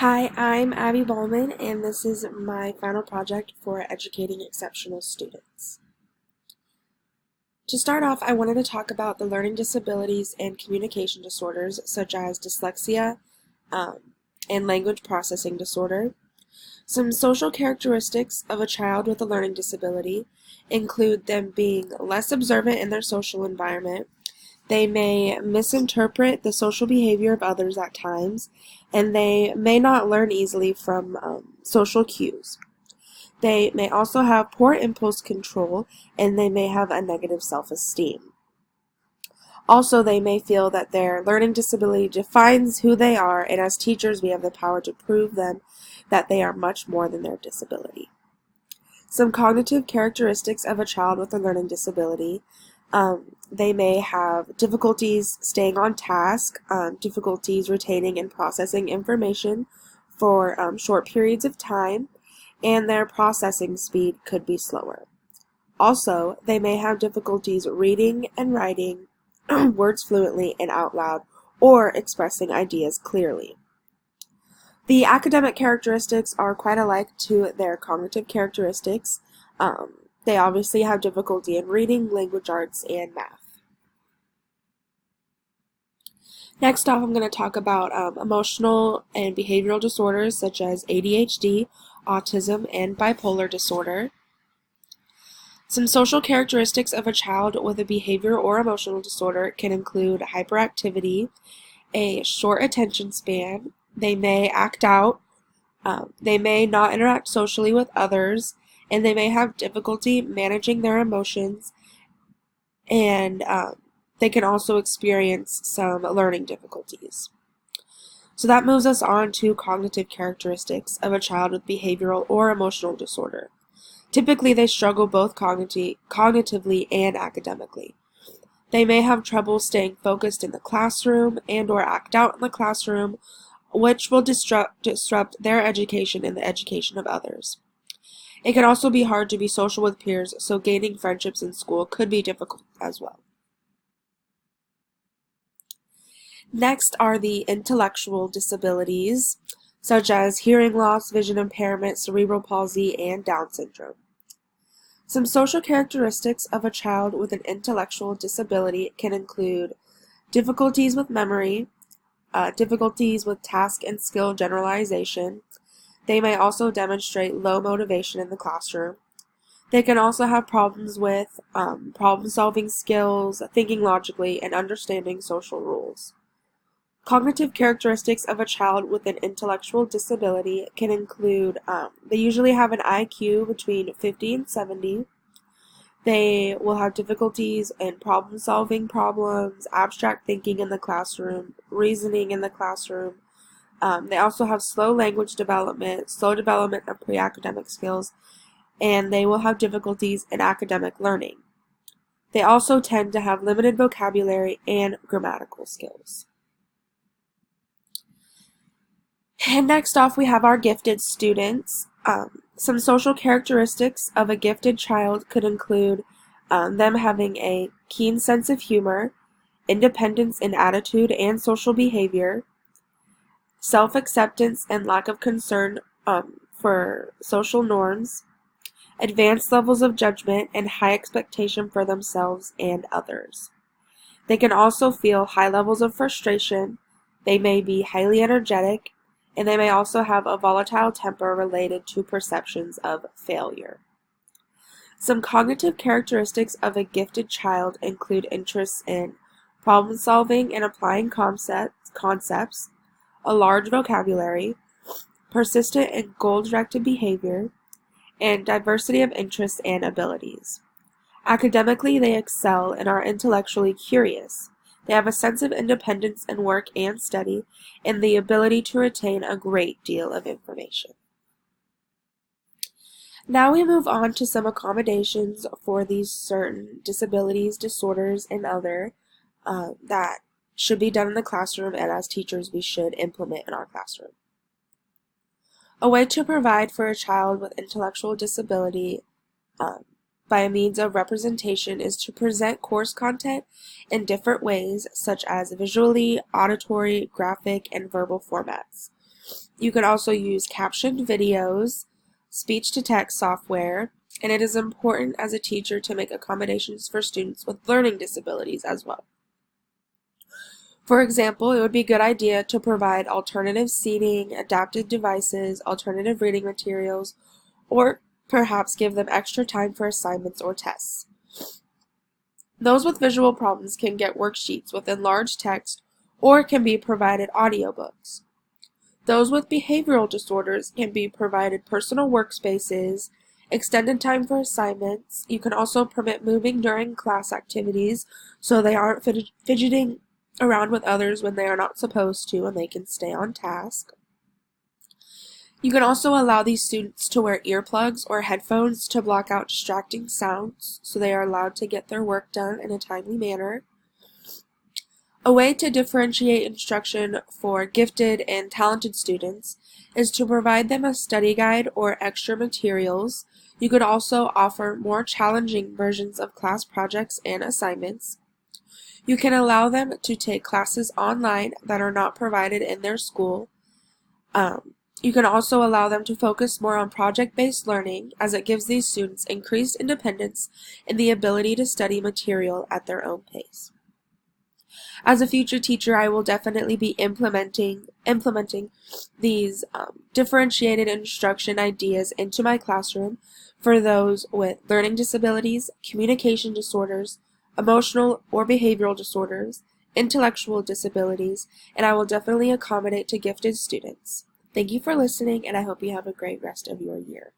Hi, I'm Abby Ballman, and this is my final project for educating exceptional students. To start off, I wanted to talk about the learning disabilities and communication disorders such as dyslexia and language processing disorder. Some social characteristics of a child with a learning disability include them being less observant in their social environment. They may misinterpret the social behavior of others at times, and they may not learn easily from social cues. They may also have poor impulse control, and they may have a negative self-esteem. Also, they may feel that their learning disability defines who they are, and as teachers, we have the power to prove them that they are much more than their disability. Some cognitive characteristics of a child with a learning disability. They may have difficulties staying on task, difficulties retaining and processing information for short periods of time, and their processing speed could be slower. Also, they may have difficulties reading and writing words fluently and out loud, or expressing ideas clearly. The academic characteristics are quite alike to their cognitive characteristics. They obviously have difficulty in reading, language arts, and math. Next off, I'm going to talk about emotional and behavioral disorders such as ADHD, autism, and bipolar disorder. Some social characteristics of a child with a behavior or emotional disorder can include hyperactivity, a short attention span, they may act out, they may not interact socially with others, and they may have difficulty managing their emotions, and they can also experience some learning difficulties. So that moves us on to cognitive characteristics of a child with behavioral or emotional disorder. Typically, they struggle both cognitively and academically. They may have trouble staying focused in the classroom and or act out in the classroom, which will disrupt their education and the education of others. It can also be hard to be social with peers, so gaining friendships in school could be difficult as well. Next are the intellectual disabilities, such as hearing loss, vision impairment, cerebral palsy, and Down syndrome. Some social characteristics of a child with an intellectual disability can include difficulties with memory, difficulties with task and skill generalization. They may also demonstrate low motivation in the classroom. They can also have problems with problem-solving skills, thinking logically, and understanding social rules. Cognitive characteristics of a child with an intellectual disability can include, they usually have an IQ between 50 and 70. They will have difficulties in problem-solving problems, abstract thinking in the classroom, reasoning in the classroom. They also have slow language development, slow development of pre-academic skills, and they will have difficulties in academic learning. They also tend to have limited vocabulary and grammatical skills. And next off, we have our gifted students. Some social characteristics of a gifted child could include them having a keen sense of humor, independence in attitude and social behavior, self-acceptance and lack of concern for social norms, advanced levels of judgment, and high expectation for themselves and others. They can also feel high levels of frustration. They may be highly energetic, and they may also have a volatile temper related to perceptions of failure. Some cognitive characteristics of a gifted child include interests in problem solving and applying concepts, a large vocabulary, persistent and goal-directed behavior, and diversity of interests and abilities. Academically, they excel and are intellectually curious. They have a sense of independence in work and study, and the ability to retain a great deal of information. Now we move on to some accommodations for these certain disabilities, disorders, and other that should be done in the classroom, and as teachers we should implement in our classroom. A way to provide for a child with intellectual disability by means of representation is to present course content in different ways, such as visually, auditory, graphic, and verbal formats. You can also use captioned videos, speech-to-text software, and it is important as a teacher to make accommodations for students with learning disabilities as well. For example, it would be a good idea to provide alternative seating, adapted devices, alternative reading materials, or perhaps give them extra time for assignments or tests. Those with visual problems can get worksheets with enlarged text or can be provided audiobooks. Those with behavioral disorders can be provided personal workspaces, extended time for assignments. You can also permit moving during class activities so they aren't fidgeting around with others when they are not supposed to and they can stay on task. You can also allow these students to wear earplugs or headphones to block out distracting sounds so they are allowed to get their work done in a timely manner. A way to differentiate instruction for gifted and talented students is to provide them a study guide or extra materials. You could also offer more challenging versions of class projects and assignments. You can allow them to take classes online that are not provided in their school. You can also allow them to focus more on project-based learning, as it gives these students increased independence and the ability to study material at their own pace. As a future teacher, I will definitely be implementing these differentiated instruction ideas into my classroom for those with learning disabilities, communication disorders, emotional or behavioral disorders, intellectual disabilities, and I will definitely accommodate to gifted students. Thank you for listening, and I hope you have a great rest of your year.